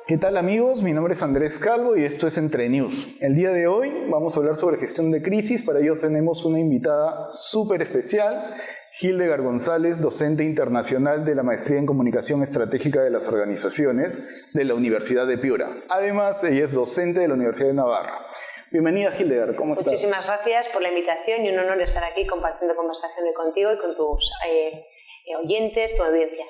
¿Qué tal amigos? Mi nombre es Andrés Calvo y esto es Entre News. El día de hoy vamos a hablar sobre gestión de crisis. Para ello tenemos una invitada súper especial, Hildegard González, docente internacional de la Maestría en Comunicación Estratégica de las Organizaciones de la Universidad de Piura. Además, ella es docente de la Universidad de Navarra. Bienvenida, Hildegard, ¿cómo estás? Muchísimas gracias por la invitación y un honor estar aquí compartiendo conversaciones contigo y con tus oyentes, tu audiencia.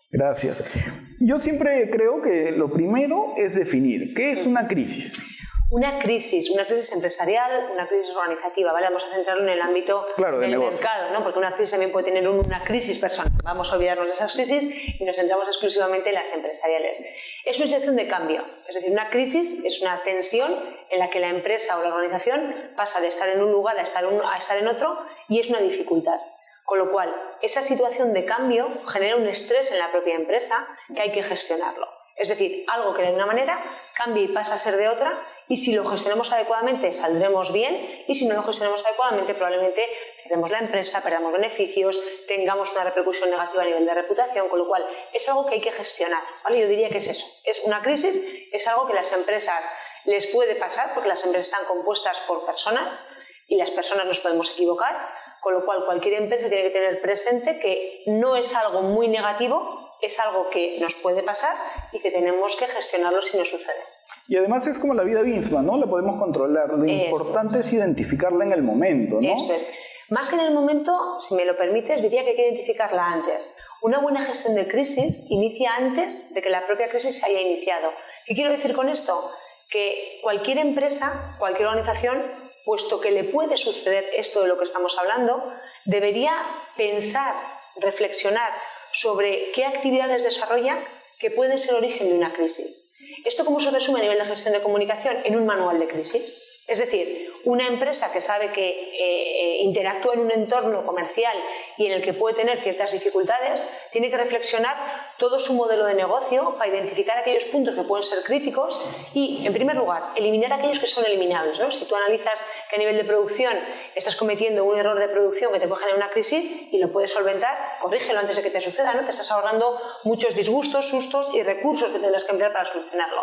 Gracias. Yo siempre creo que lo primero es definir qué es una crisis. Una crisis empresarial, una crisis organizativa, ¿vale? Vamos a centrarlo en el ámbito del mercado, ¿no? Porque una crisis también puede tener una crisis personal. Vamos a olvidarnos de esas crisis y nos centramos exclusivamente en las empresariales. Es una situación de cambio, es decir, una crisis es una tensión en la que la empresa o la organización pasa de estar en un lugar a estar en otro y es una dificultad. Con lo cual, esa situación de cambio genera un estrés en la propia empresa que hay que gestionarlo. Es decir, algo que de una manera cambia y pasa a ser de otra, y si lo gestionamos adecuadamente saldremos bien, y si no lo gestionamos adecuadamente probablemente cerremos la empresa, perdamos beneficios, tengamos una repercusión negativa a nivel de reputación, con lo cual es algo que hay que gestionar, ¿vale? Yo diría que es eso, es una crisis, es algo que las empresas les puede pasar porque las empresas están compuestas por personas y las personas nos podemos equivocar, con lo cual cualquier empresa tiene que tener presente que no es algo muy negativo, es algo que nos puede pasar y que tenemos que gestionarlo si nos sucede. Y además es como la vida misma, ¿no? La podemos controlar. Lo importante es identificarla en el momento, ¿no? Esto es. Más que en el momento, si me lo permites, diría que hay que identificarla antes. Una buena gestión de crisis inicia antes de que la propia crisis se haya iniciado. ¿Qué quiero decir con esto? Que cualquier empresa, cualquier organización, puesto que le puede suceder esto de lo que estamos hablando, debería pensar, reflexionar sobre qué actividades desarrolla que pueden ser origen de una crisis. ¿Esto cómo se resume a nivel de gestión de comunicación? En un manual de crisis. Es decir, una empresa que sabe que interactúa en un entorno comercial y en el que puede tener ciertas dificultades, tiene que reflexionar todo su modelo de negocio para identificar aquellos puntos que pueden ser críticos y, en primer lugar, eliminar aquellos que son eliminables, ¿no? Si tú analizas que a nivel de producción estás cometiendo un error de producción que te puede generar una crisis y lo puedes solventar, corrígelo antes de que te suceda, ¿no? Te estás ahorrando muchos disgustos, sustos y recursos que tendrás que emplear para solucionarlo.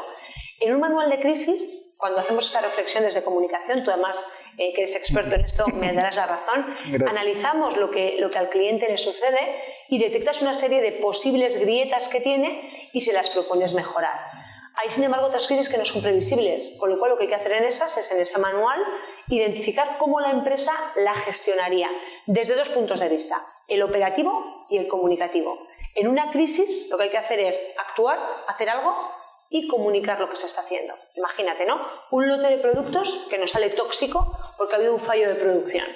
En un manual de crisis, cuando hacemos estas reflexiones de comunicación, tú además que eres experto en esto, me darás la razón, gracias. Analizamos lo que al cliente le sucede y detectas una serie de posibles grietas que tiene y se las propones mejorar. Hay, sin embargo, otras crisis que no son previsibles, con lo cual lo que hay que hacer en esas es, en ese manual, identificar cómo la empresa la gestionaría desde dos puntos de vista, el operativo y el comunicativo. En una crisis lo que hay que hacer es actuar, hacer algo y comunicar lo que se está haciendo. Imagínate, ¿no? Un lote de productos que nos sale tóxico porque ha habido un fallo de producción.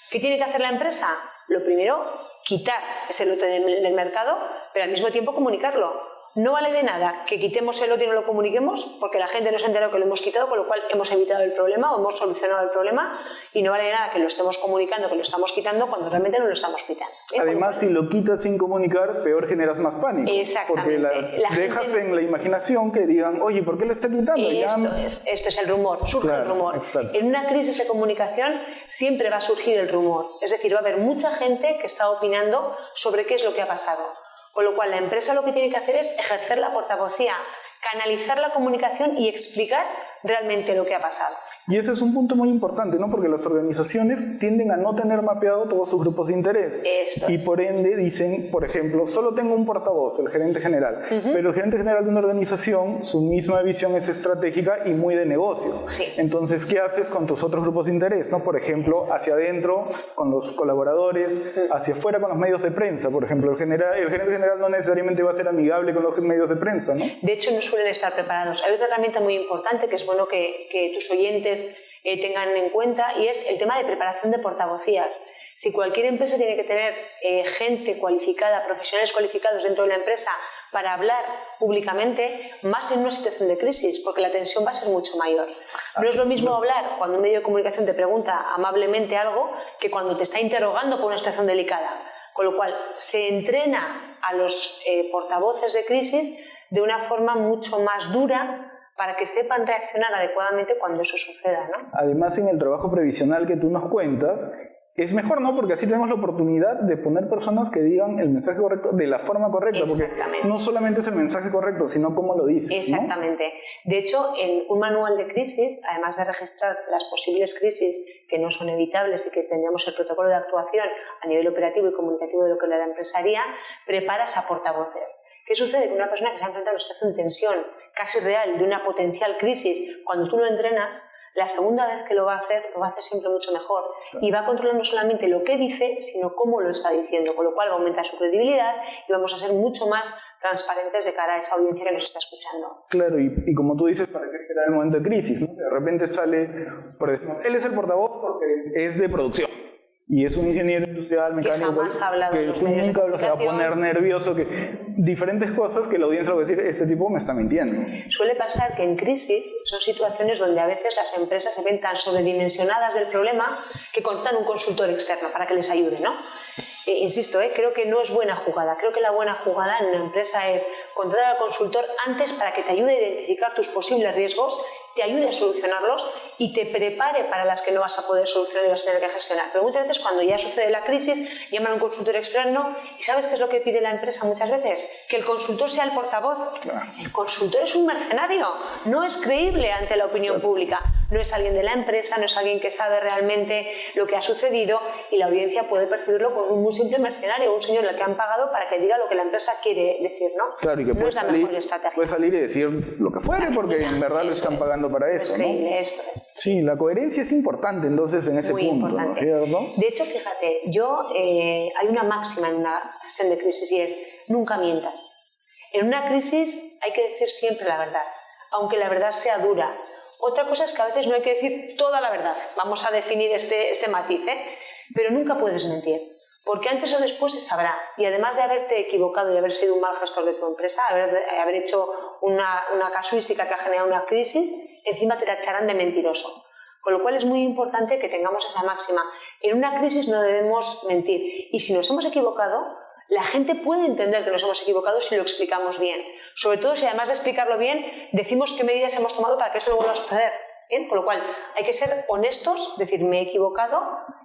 ¿Qué tiene que hacer la empresa? Lo primero, quitar ese lote del mercado, pero al mismo tiempo comunicarlo. No vale de nada que quitemos el lote y no lo comuniquemos porque la gente no se ha enterado que lo hemos quitado, con lo cual hemos evitado el problema o hemos solucionado el problema, y no vale de nada que lo estemos comunicando, que lo estamos quitando cuando realmente no lo estamos quitando. Además, si lo quitas sin comunicar, peor generas más pánico. Exactamente. Porque dejas en la imaginación que digan, oye, ¿por qué lo está quitando? Esto es el rumor, surge el rumor. Exacto. En una crisis de comunicación siempre va a surgir el rumor, es decir, va a haber mucha gente que está opinando sobre qué es lo que ha pasado. Con lo cual, la empresa lo que tiene que hacer es ejercer la portavocía, canalizar la comunicación y explicar realmente lo que ha pasado. Y ese es un punto muy importante, ¿no? Porque las organizaciones tienden a no tener mapeado todos sus grupos de interés. Y por ende dicen, por ejemplo, solo tengo un portavoz, el gerente general. Pero el gerente general de una organización, su misma visión es estratégica y muy de negocio. Sí. Entonces, ¿qué haces con tus otros grupos de interés, ¿no? Por ejemplo, hacia adentro con los colaboradores, hacia afuera con los medios de prensa. Por ejemplo, el gerente general no necesariamente va a ser amigable con los medios de prensa, ¿no? De hecho, no suelen estar preparados. Hay otra herramienta muy importante que es bueno que tus oyentes tengan en cuenta, y es el tema de preparación de portavocías. Si cualquier empresa tiene que tener gente cualificada, profesionales cualificados dentro de la empresa para hablar públicamente, más en una situación de crisis, porque la tensión va a ser mucho mayor. No es lo mismo hablar cuando un medio de comunicación te pregunta amablemente algo que cuando te está interrogando por una situación delicada. Con lo cual, se entrena a los portavoces de crisis de una forma mucho más dura para que sepan reaccionar adecuadamente cuando eso suceda, ¿no? Además, en el trabajo previsional que tú nos cuentas, es mejor, ¿no? Porque así tenemos la oportunidad de poner personas que digan el mensaje correcto de la forma correcta, porque no solamente es el mensaje correcto, sino cómo lo dices, Exactamente. ¿No? De hecho, en un manual de crisis, además de registrar las posibles crisis que no son evitables y que tendríamos el protocolo de actuación a nivel operativo y comunicativo de lo que la empresa haría, preparas a portavoces. ¿Qué sucede con una persona que se ha enfrentado a una situación de tensión casi real de una potencial crisis? Cuando tú lo entrenas, la segunda vez que lo va a hacer siempre mucho mejor. Claro. Y va a controlar no solamente lo que dice, sino cómo lo está diciendo, con lo cual va a aumentar su credibilidad y vamos a ser mucho más transparentes de cara a esa audiencia que nos está escuchando. Claro, y como tú dices, ¿para qué esperar el momento de crisis, ¿no? De repente sale, por decirlo, él es el portavoz porque es de producción. Y es un ingeniero industrial, mecánico, que nunca se va a poner nervioso, que diferentes cosas que la audiencia va a decir, este tipo me está mintiendo. Suele pasar que en crisis son situaciones donde a veces las empresas se ven tan sobredimensionadas del problema que contratan un consultor externo para que les ayude, ¿no? Insisto, creo que no es buena jugada. Creo que la buena jugada en una empresa es contratar al consultor antes para que te ayude a identificar tus posibles riesgos, te ayude a solucionarlos y te prepare para las que no vas a poder solucionar y vas a tener que gestionar. Pero muchas veces cuando ya sucede la crisis, llaman a un consultor externo y ¿sabes qué es lo que pide la empresa muchas veces? Que el consultor sea el portavoz. Claro. El consultor es un mercenario, no es creíble ante la opinión pública. No es alguien de la empresa, no es alguien que sabe realmente lo que ha sucedido y la audiencia puede percibirlo como un muy simple mercenario, un señor al que han pagado para que diga lo que la empresa quiere decir, ¿no? Claro, y que no es la mejor estrategia. Puede salir y decir lo que fuere porque en verdad lo están pagando para eso, ¿no? Eso es. Sí, la coherencia es importante entonces en ese muy punto, importante. ¿no? ¿Cierto? De hecho, fíjate, hay una máxima en una gestión de crisis y es nunca mientas. En una crisis hay que decir siempre la verdad, aunque la verdad sea dura. Otra cosa es que a veces no hay que decir toda la verdad. Vamos a definir este matiz, pero nunca puedes mentir. Porque antes o después se sabrá. Y además de haberte equivocado y haber sido un mal gestor de tu empresa, haber hecho una casuística que ha generado una crisis, encima te tacharán de mentiroso. Con lo cual es muy importante que tengamos esa máxima. En una crisis no debemos mentir. Y si nos hemos equivocado, la gente puede entender que nos hemos equivocado si lo explicamos bien. Sobre todo si además de explicarlo bien, decimos qué medidas hemos tomado para que esto no vuelva a suceder. ¿Bien? Con lo cual hay que ser honestos, decir me he equivocado,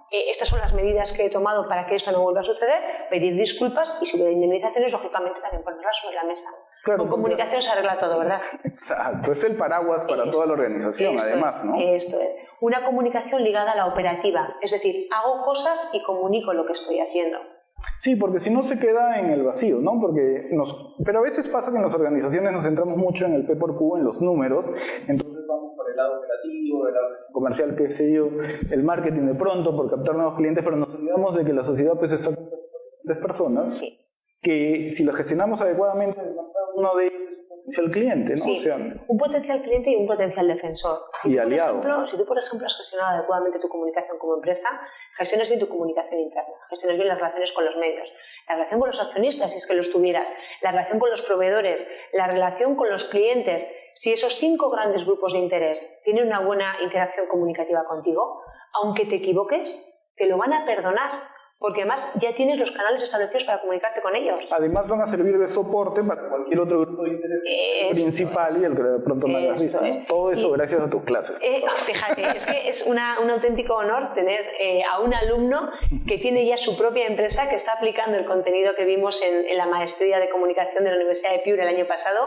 estas son las medidas que he tomado para que esto no vuelva a suceder, pedir disculpas y si hubiera indemnizaciones, lógicamente también ponerlas sobre la mesa. Claro, con comunicación se arregla todo, ¿verdad? Exacto, es el paraguas para toda la organización, además, ¿no? Esto es. Una comunicación ligada a la operativa, es decir, hago cosas y comunico lo que estoy haciendo. Sí, porque si no se queda en el vacío, ¿no? Pero a veces pasa que en las organizaciones nos centramos mucho en el P por Q, en los números, entonces vamos por el lado operativo, el lado comercial, qué sé yo, el marketing de pronto por captar nuevos clientes, pero nos olvidamos de que la sociedad pues está con tres personas, sí, que si lo gestionamos adecuadamente, además cada uno de ellos es un potencial cliente, ¿no? Sí, o sea, un potencial cliente y un potencial defensor. Y aliado. Si tú, por ejemplo, has gestionado adecuadamente tu comunicación como empresa, gestionas bien tu comunicación interna, gestionas bien las relaciones con los medios, la relación con los accionistas, si es que los tuvieras, la relación con los proveedores, la relación con los clientes. Si esos 5 grandes grupos de interés tienen una buena interacción comunicativa contigo, aunque te equivoques, te lo van a perdonar. Porque además ya tienes los canales establecidos para comunicarte con ellos. Además van a servir de soporte para cualquier otro grupo de interés principal y el que de pronto no hayas visto. Todo eso gracias a tus clases. Fíjate, es que es un auténtico honor tener a un alumno que tiene ya su propia empresa, que está aplicando el contenido que vimos en la maestría de comunicación de la Universidad de Piura el año pasado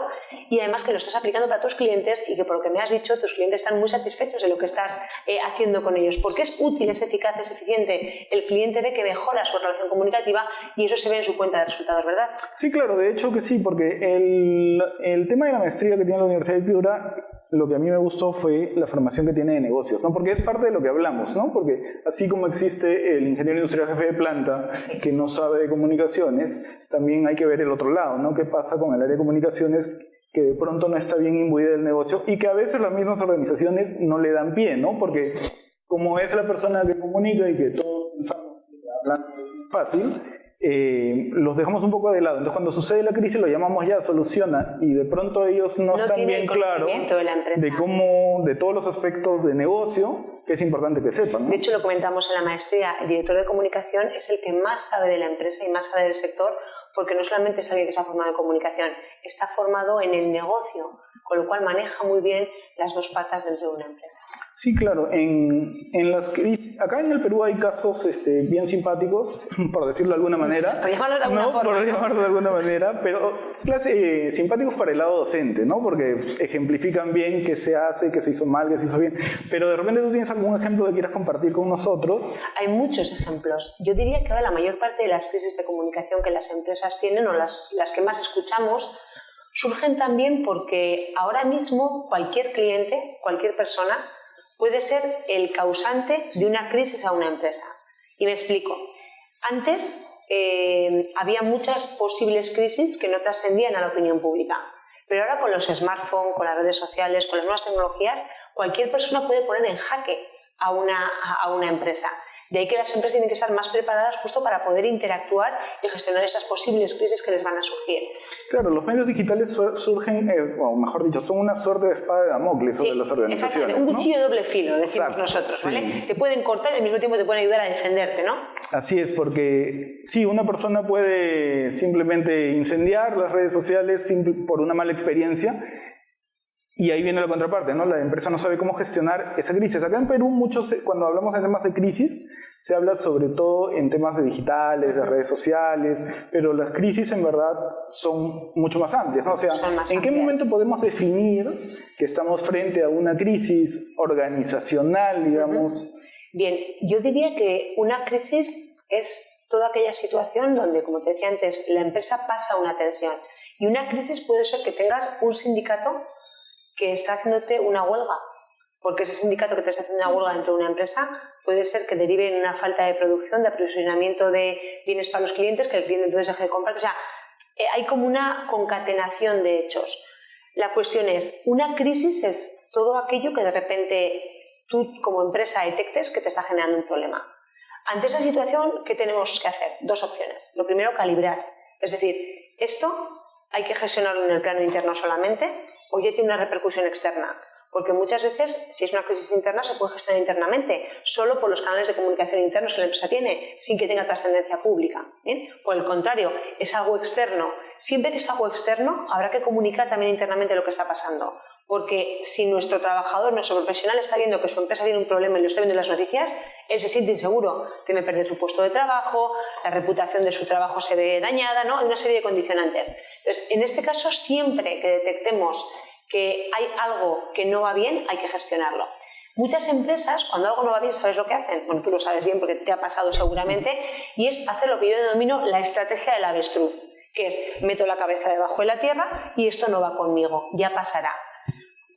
y además que lo estás aplicando para tus clientes y que por lo que me has dicho, tus clientes están muy satisfechos de lo que estás haciendo con ellos. Porque es útil, es eficaz, es eficiente. El cliente ve que mejora su relación comunicativa y eso se ve en su cuenta de resultados, ¿verdad? Sí, claro, de hecho que sí, porque el tema de la maestría que tiene la Universidad de Piura, lo que a mí me gustó fue la formación que tiene de negocios, ¿no? Porque es parte de lo que hablamos, ¿no? Porque así como existe el ingeniero industrial jefe de planta que no sabe de comunicaciones, también hay que ver el otro lado, ¿no? ¿Qué pasa con el área de comunicaciones que de pronto no está bien imbuida del negocio y que a veces las mismas organizaciones no le dan pie, ¿no? Porque como es la persona que comunica y que todos pensamos fácil, los dejamos un poco de lado. Entonces cuando sucede la crisis lo llamamos ya, soluciona, y de pronto ellos no están bien claros de todos los aspectos de negocio, que es importante que sepan, ¿no? De hecho lo comentamos en la maestría, el director de comunicación es el que más sabe de la empresa y más sabe del sector, porque no solamente es alguien que está formado en comunicación, está formado en el negocio, con lo cual maneja muy bien las dos patas dentro de una empresa. Sí, claro. Acá en el Perú hay casos bien simpáticos, por decirlo de alguna manera. Por llamarlo de alguna forma. Por llamarlo de alguna manera, pero simpáticos para el lado docente, ¿no? Porque ejemplifican bien qué se hace, qué se hizo mal, qué se hizo bien. Pero de repente tú tienes algún ejemplo que quieras compartir con nosotros. Hay muchos ejemplos. Yo diría que ahora la mayor parte de las crisis de comunicación que las empresas tienen, o las que más escuchamos, surgen también porque ahora mismo cualquier cliente, cualquier persona, puede ser el causante de una crisis a una empresa. Y me explico. Antes había muchas posibles crisis que no trascendían a la opinión pública. Pero ahora con los smartphones, con las redes sociales, con las nuevas tecnologías, cualquier persona puede poner en jaque a una empresa. De ahí que las empresas tienen que estar más preparadas justo para poder interactuar y gestionar estas posibles crisis que les van a surgir. Claro, los medios digitales surgen, o mejor dicho, son una suerte de espada de Damocles sobre las organizaciones. Un cuchillo de doble filo, decimos Exacto, nosotros, sí. ¿vale? Te pueden cortar y al mismo tiempo te pueden ayudar a defenderte, ¿no? Así es, porque sí, una persona puede simplemente incendiar las redes sociales por una mala experiencia. Y ahí viene la contraparte, ¿no? La empresa no sabe cómo gestionar esa crisis. Acá en Perú, cuando hablamos de temas de crisis, se habla sobre todo en temas de digitales, de redes sociales, pero las crisis en verdad son mucho más amplias, ¿no? O sea, ¿en qué momento podemos definir que estamos frente a una crisis organizacional, digamos? Bien, yo diría que una crisis es toda aquella situación donde, como te decía antes, la empresa pasa una tensión. Y una crisis puede ser que tengas un sindicato que está haciéndote una huelga, porque ese sindicato que te está haciendo una huelga dentro de una empresa puede ser que derive en una falta de producción, de aprovisionamiento de bienes para los clientes, que el cliente entonces deje de comprar. O sea, hay como una concatenación de hechos. La cuestión es, una crisis es todo aquello que de repente tú como empresa detectes que te está generando un problema. Ante esa situación, ¿qué tenemos que hacer? Dos opciones. Lo primero, calibrar. Es decir, esto hay que gestionarlo en el plano interno solamente, o ya tiene una repercusión externa, porque muchas veces, si es una crisis interna, se puede gestionar internamente, solo por los canales de comunicación internos que la empresa tiene, sin que tenga trascendencia pública. ¿Bien? Por el contrario, es algo externo. Siempre que es algo externo, habrá que comunicar también internamente lo que está pasando, porque si nuestro trabajador, nuestro profesional está viendo que su empresa tiene un problema y lo está viendo en las noticias, él se siente inseguro, teme perder su puesto de trabajo, la reputación de su trabajo se ve dañada, ¿no? Hay una serie de condicionantes. Entonces, en este caso, siempre que detectemos que hay algo que no va bien, hay que gestionarlo. Muchas empresas, cuando algo no va bien, ¿sabes lo que hacen? Bueno, tú lo sabes bien porque te ha pasado seguramente, y es hacer lo que yo denomino la estrategia del avestruz, que es, meto la cabeza debajo de la tierra y esto no va conmigo, ya pasará.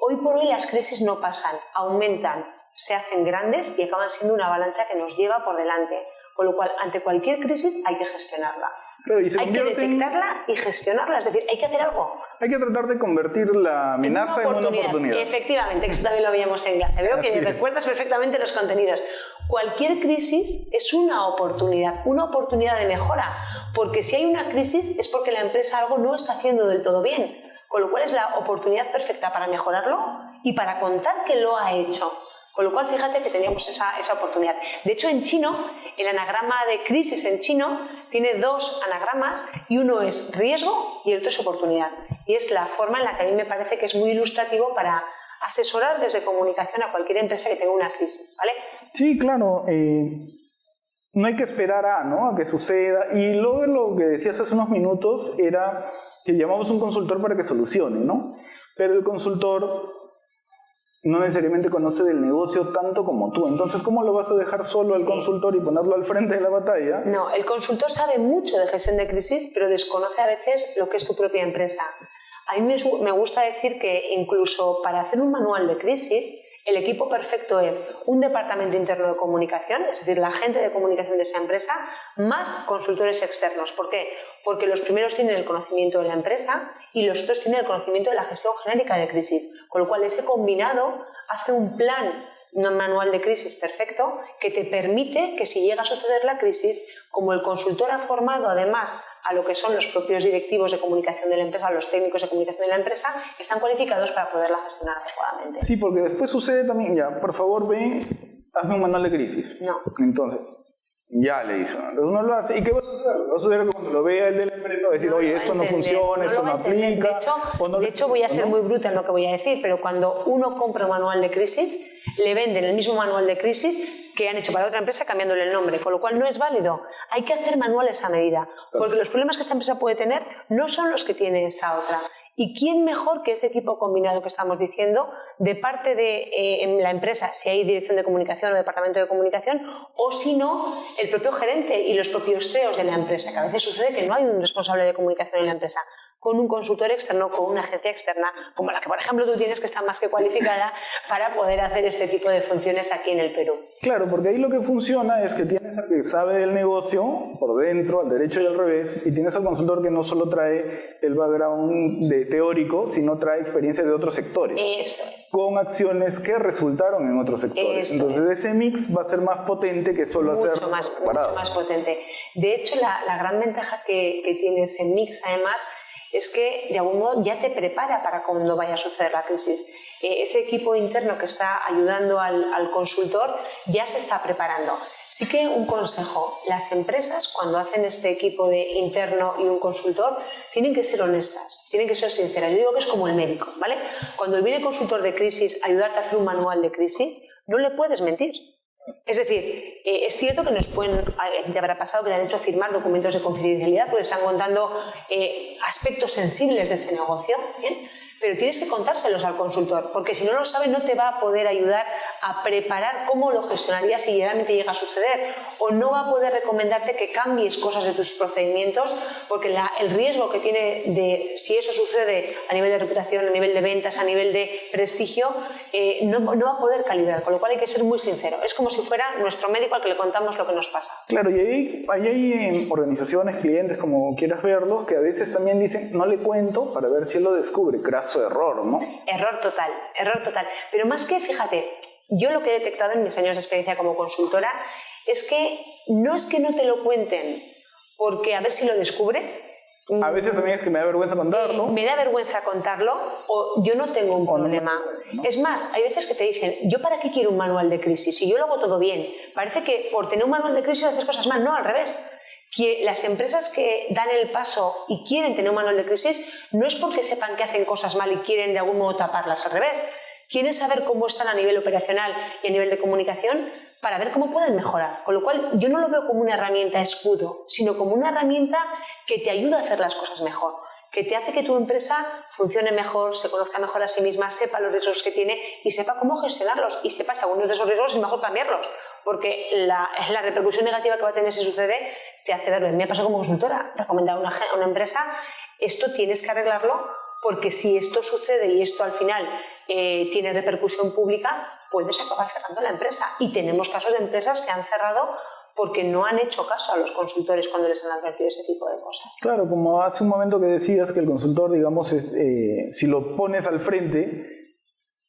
Hoy por hoy las crisis no pasan, aumentan, se hacen grandes y acaban siendo una avalancha que nos lleva por delante. Con lo cual, ante cualquier crisis hay que gestionarla. Claro, hay que detectarla y gestionarla, es decir, hay que hacer algo. Hay que tratar de convertir la amenaza en una oportunidad. Efectivamente, que esto también lo veíamos en clase. Veo que recuerdas perfectamente los contenidos. Cualquier crisis es una oportunidad de mejora, porque si hay una crisis es porque la empresa algo no está haciendo del todo bien. Con lo cual es la oportunidad perfecta para mejorarlo y para contar que lo ha hecho. Con lo cual, fíjate que teníamos esa oportunidad. De hecho, en chino, el anagrama de crisis en chino tiene dos anagramas y uno es riesgo y el otro es oportunidad. Y es la forma en la que a mí me parece que es muy ilustrativo para asesorar desde comunicación a cualquier empresa que tenga una crisis, ¿vale? Sí, claro. No hay que esperar a que suceda. Y luego lo que decías hace unos minutos era que llamamos a un consultor para que solucione, ¿no? Pero el consultor no necesariamente conoce del negocio tanto como tú. Entonces, ¿cómo lo vas a dejar solo al consultor y ponerlo al frente de la batalla? No, el consultor sabe mucho de gestión de crisis, pero desconoce a veces lo que es tu propia empresa. A mí me gusta decir que incluso para hacer un manual de crisis, el equipo perfecto es un departamento interno de comunicación, es decir, la gente de comunicación de esa empresa, más consultores externos. ¿Por qué? Porque los primeros tienen el conocimiento de la empresa y los otros tienen el conocimiento de la gestión genérica de crisis. Con lo cual, ese combinado hace un plan, un manual de crisis perfecto que te permite que si llega a suceder la crisis, como el consultor ha formado además a lo que son los propios directivos de comunicación de la empresa, los técnicos de comunicación de la empresa, están cualificados para poderla gestionar adecuadamente. Sí, porque después sucede también, por favor, hazme un manual de crisis. No. Entonces, Ya le dice. Entonces uno lo hace. ¿Y qué va a suceder? Va a suceder que cuando lo vea el de la empresa va a decir, oye, esto no funciona, esto no aplica. De hecho, voy a ser muy bruta en lo que voy a decir, pero cuando uno compra un manual de crisis, le venden el mismo manual de crisis que han hecho para otra empresa cambiándole el nombre, con lo cual no es válido. Hay que hacer manuales a medida, porque los problemas que esta empresa puede tener no son los que tiene esta otra. ¿Y quién mejor que ese equipo combinado que estamos diciendo, de parte de la empresa, si hay dirección de comunicación o departamento de comunicación, o si no, el propio gerente y los propios CEOs de la empresa, que a veces sucede que no hay un responsable de comunicación en la empresa, con un consultor externo, con una agencia externa, como la que, por ejemplo, tú tienes, que está más que cualificada para poder hacer este tipo de funciones aquí en el Perú. Claro, porque ahí lo que funciona es que tienes al que sabe del negocio, por dentro, al derecho y al revés, y tienes al consultor que no solo trae el background teórico, sino trae experiencia de otros sectores. Eso es. Con acciones que resultaron en otros sectores. Eso Entonces es. ese mix va a ser más potente que solo hacer mucho más potente. De hecho, la gran ventaja que tiene ese mix, además, es que de algún modo ya te prepara para cuando vaya a suceder la crisis. Ese equipo interno que está ayudando al consultor ya se está preparando. Sí que un consejo, las empresas cuando hacen este equipo de interno y un consultor tienen que ser honestas, tienen que ser sinceras. Yo digo que es como el médico, ¿vale? Cuando viene el consultor de crisis a ayudarte a hacer un manual de crisis, no le puedes mentir. Es decir, es cierto que te habrá pasado que te han hecho firmar documentos de confidencialidad porque están contando aspectos sensibles de ese negocio, ¿bien? Pero tienes que contárselos al consultor, porque si no lo sabe no te va a poder ayudar a preparar cómo lo gestionarías si realmente llega a suceder, o no va a poder recomendarte que cambies cosas de tus procedimientos, porque el riesgo que tiene de si eso sucede a nivel de reputación, a nivel de ventas, a nivel de prestigio, no va a poder calibrar, con lo cual hay que ser muy sincero. Es como si fuera nuestro médico al que le contamos lo que nos pasa. Claro, y ahí hay organizaciones, clientes, como quieras verlos, que a veces también dicen, no le cuento para ver si él lo descubre. Craso error, ¿no? Error total. Pero más que, fíjate, yo lo que he detectado en mis años de experiencia como consultora es que no te lo cuenten porque a ver si lo descubre. A veces también es que me da vergüenza contarlo. Me da vergüenza contarlo, o yo no tengo un problema. No. Es más, hay veces que te dicen, ¿yo para qué quiero un manual de crisis? Si yo lo hago todo bien. Parece que por tener un manual de crisis haces cosas mal. No, al revés. Que las empresas que dan el paso y quieren tener un manual de crisis no es porque sepan que hacen cosas mal y quieren de algún modo taparlas, al revés. Quieren saber cómo están a nivel operacional y a nivel de comunicación para ver cómo pueden mejorar. Con lo cual yo no lo veo como una herramienta escudo, sino como una herramienta que te ayuda a hacer las cosas mejor, que te hace que tu empresa funcione mejor, se conozca mejor a sí misma, sepa los riesgos que tiene y sepa cómo gestionarlos, y sepa si algunos de esos riesgos es mejor cambiarlos, porque la repercusión negativa que va a tener si sucede te hace verlo. Me ha pasado como consultora, recomendar a una empresa, esto tienes que arreglarlo, porque si esto sucede y esto al final tiene repercusión pública, puedes acabar cerrando la empresa. Y tenemos casos de empresas que han cerrado porque no han hecho caso a los consultores cuando les han advertido ese tipo de cosas. Claro, como hace un momento que decías que el consultor, digamos, si lo pones al frente,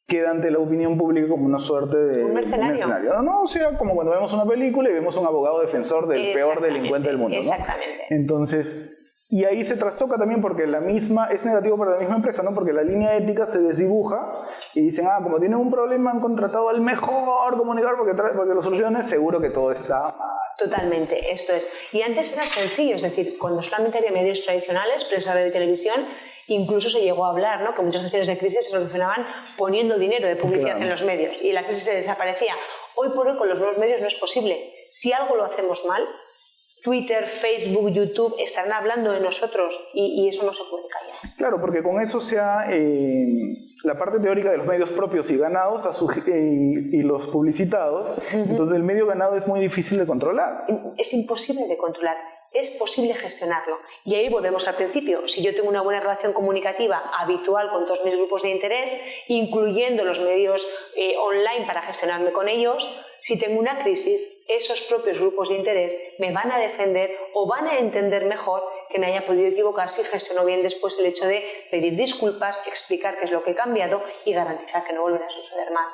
queda ante la opinión pública como una suerte de un mercenario. No, o sea, como cuando vemos una película y vemos un abogado defensor del peor delincuente del mundo, ¿no? Exactamente. Entonces, y ahí se trastoca también porque es negativo para la misma empresa, ¿no? Porque la línea ética se desdibuja y dicen, como tienen un problema han contratado al mejor comunicador porque lo soluciones, seguro que todo está mal. Totalmente, esto es. Y antes era sencillo, es decir, cuando solamente había medios tradicionales, prensa, radio y televisión, incluso se llegó a hablar, ¿no?, que muchas gestiones de crisis se solucionaban poniendo dinero de publicidad en los medios y la crisis se desaparecía. Hoy por hoy con los nuevos medios no es posible. Si algo lo hacemos mal, Twitter, Facebook, YouTube estarán hablando de nosotros y eso no se puede callar. Claro, porque con eso la parte teórica de los medios propios y ganados y los publicitados, entonces el medio ganado es muy difícil de controlar. Es imposible de controlar. Es posible gestionarlo. Y ahí volvemos al principio. Si yo tengo una buena relación comunicativa habitual con todos mis grupos de interés, incluyendo los medios online para gestionarme con ellos, si tengo una crisis, esos propios grupos de interés me van a defender o van a entender mejor que me haya podido equivocar si gestiono bien después el hecho de pedir disculpas, explicar qué es lo que he cambiado y garantizar que no volverá a suceder más.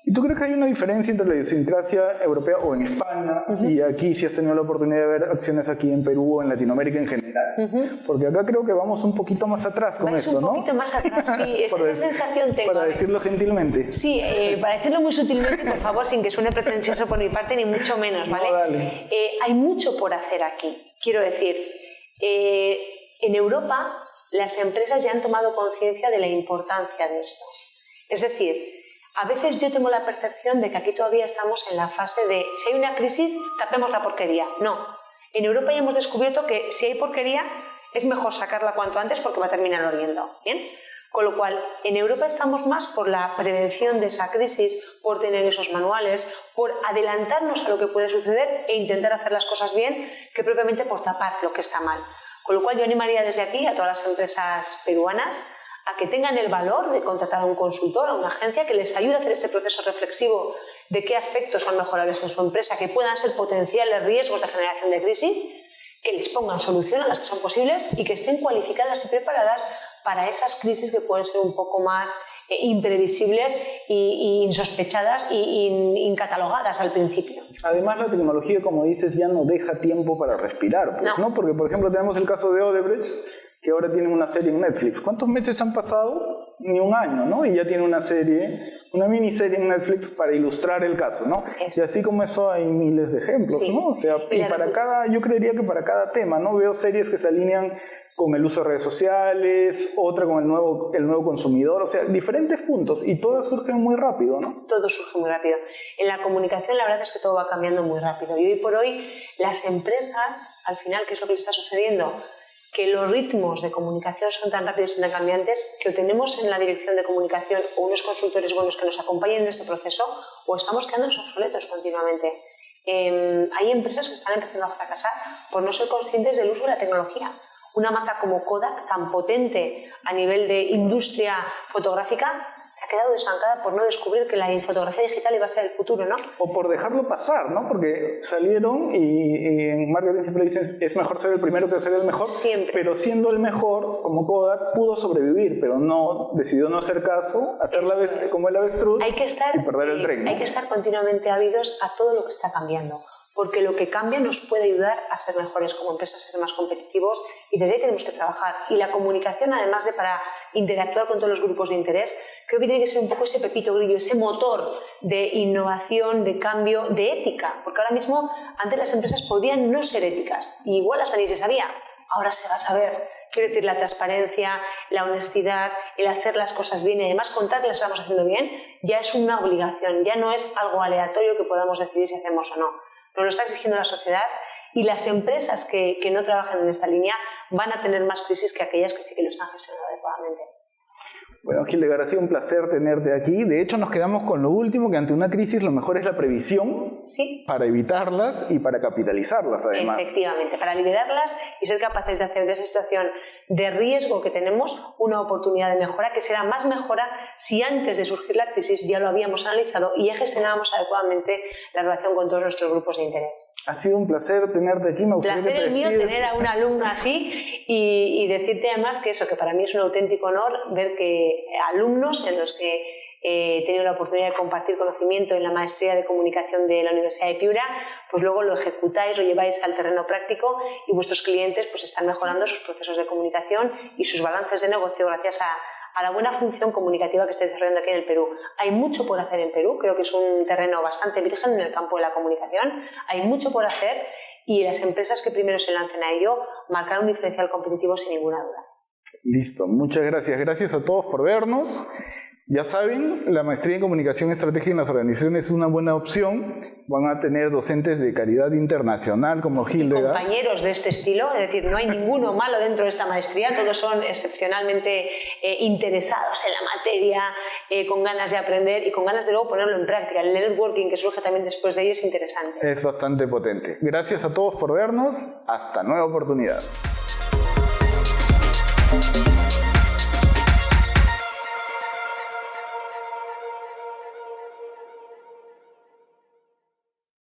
¿Y tú crees que hay una diferencia entre la idiosincrasia europea o en España y aquí, si has tenido la oportunidad de ver acciones aquí en Perú o en Latinoamérica en general? Porque acá creo que vamos un poquito más atrás con esto, ¿no? Un poquito más atrás, sí, esa sensación tengo. Para decirlo gentilmente. Sí, para decirlo muy sutilmente, por favor, sin que suene pretencioso por mi parte, ni mucho menos, ¿vale? No, dale. Hay mucho por hacer aquí. Quiero decir, en Europa las empresas ya han tomado conciencia de la importancia de esto. Es decir, a veces yo tengo la percepción de que aquí todavía estamos en la fase de si hay una crisis, tapemos la porquería. No. En Europa ya hemos descubierto que si hay porquería es mejor sacarla cuanto antes porque va a terminar oliendo. ¿Bien? Con lo cual, en Europa estamos más por la prevención de esa crisis, por tener esos manuales, por adelantarnos a lo que puede suceder e intentar hacer las cosas bien, que propiamente por tapar lo que está mal. Con lo cual, yo animaría desde aquí a todas las empresas peruanas a que tengan el valor de contratar a un consultor, a una agencia que les ayude a hacer ese proceso reflexivo de qué aspectos son mejorables en su empresa, que puedan ser potenciales riesgos de generación de crisis, que les pongan solución a las que son posibles y que estén cualificadas y preparadas para esas crisis que pueden ser un poco más imprevisibles e insospechadas y incatalogadas al principio. Además, la tecnología, como dices, ya no deja tiempo para respirar, pues, ¿no? Porque, por ejemplo, tenemos el caso de Odebrecht, que ahora tienen una serie en Netflix. ¿Cuántos meses han pasado? Ni un año, ¿no? Y ya tiene una serie, una miniserie en Netflix para ilustrar el caso, ¿no? Y así como eso hay miles de ejemplos, sí. ¿no? O sea, y para cada, yo creería que para cada tema, ¿no? Veo series que se alinean con el uso de redes sociales, otra con el nuevo consumidor, o sea, diferentes puntos, y todas surgen muy rápido, ¿no? Todo surge muy rápido. En la comunicación la verdad es que todo va cambiando muy rápido, y hoy por hoy las empresas, al final, ¿qué es lo que les está sucediendo? Que los ritmos de comunicación son tan rápidos y tan cambiantes que o tenemos en la dirección de comunicación o unos consultores buenos que nos acompañen en ese proceso, o estamos quedándonos obsoletos continuamente. Hay empresas que están empezando a fracasar por no ser conscientes del uso de la tecnología. Una marca como Kodak, tan potente a nivel de industria fotográfica, se ha quedado desbancada por no descubrir que la fotografía digital iba a ser el futuro, ¿no? O por dejarlo pasar, ¿no? Porque salieron y en marketing siempre dicen es mejor ser el primero que ser el mejor. Siempre. Pero siendo el mejor, como Kodak, pudo sobrevivir, pero no decidió no hacer caso, hacer como el avestruz y perder el tren, ¿no? Hay que estar continuamente ávidos a todo lo que está cambiando, porque lo que cambia nos puede ayudar a ser mejores como empresas, a ser más competitivos, y desde ahí tenemos que trabajar. Y la comunicación, además de para interactuar con todos los grupos de interés, creo que tiene que ser un poco ese pepito grillo, ese motor de innovación, de cambio, de ética, porque ahora mismo antes las empresas podían no ser éticas, y igual hasta ni se sabía, ahora se va a saber. Quiero decir, la transparencia, la honestidad, el hacer las cosas bien y además contar que las estamos haciendo bien, ya es una obligación, ya no es algo aleatorio que podamos decidir si hacemos o no. Nos lo está exigiendo la sociedad, y las empresas que no trabajan en esta línea van a tener más crisis que aquellas que sí que lo están gestionando adecuadamente. Bueno, Hildegard, ha sido un placer tenerte aquí. De hecho, nos quedamos con lo último, que ante una crisis lo mejor es la previsión, ¿sí?, para evitarlas y para capitalizarlas, además. Efectivamente, para liberarlas y ser capaces de hacer de esa situación de riesgo que tenemos una oportunidad de mejora, que será más mejora si antes de surgir la crisis ya lo habíamos analizado y ya gestionábamos adecuadamente la relación con todos nuestros grupos de interés. Ha sido un placer tenerte aquí. Me gustaría placer que te el mío despides. tener a una alumna así y decirte además que eso, que para mí es un auténtico honor ver que alumnos en los que he tenido la oportunidad de compartir conocimiento en la maestría de comunicación de la Universidad de Piura, pues luego lo ejecutáis, lo lleváis al terreno práctico y vuestros clientes pues están mejorando sus procesos de comunicación y sus balances de negocio gracias a la buena función comunicativa que estáis desarrollando aquí en el Perú. Hay mucho por hacer en Perú, creo que es un terreno bastante virgen en el campo de la comunicación, hay mucho por hacer y las empresas que primero se lancen a ello marcarán un diferencial competitivo sin ninguna duda. Listo, muchas gracias. Gracias a todos por vernos. Ya saben, la maestría en comunicación estratégica en las organizaciones es una buena opción. Van a tener docentes de calidad internacional como Hildegard. Compañeros de este estilo, es decir, no hay ninguno malo dentro de esta maestría, todos son excepcionalmente interesados en la materia, con ganas de aprender y con ganas de luego ponerlo en práctica. El networking que surge también después de ello es interesante. Es bastante potente. Gracias a todos por vernos. Hasta nueva oportunidad.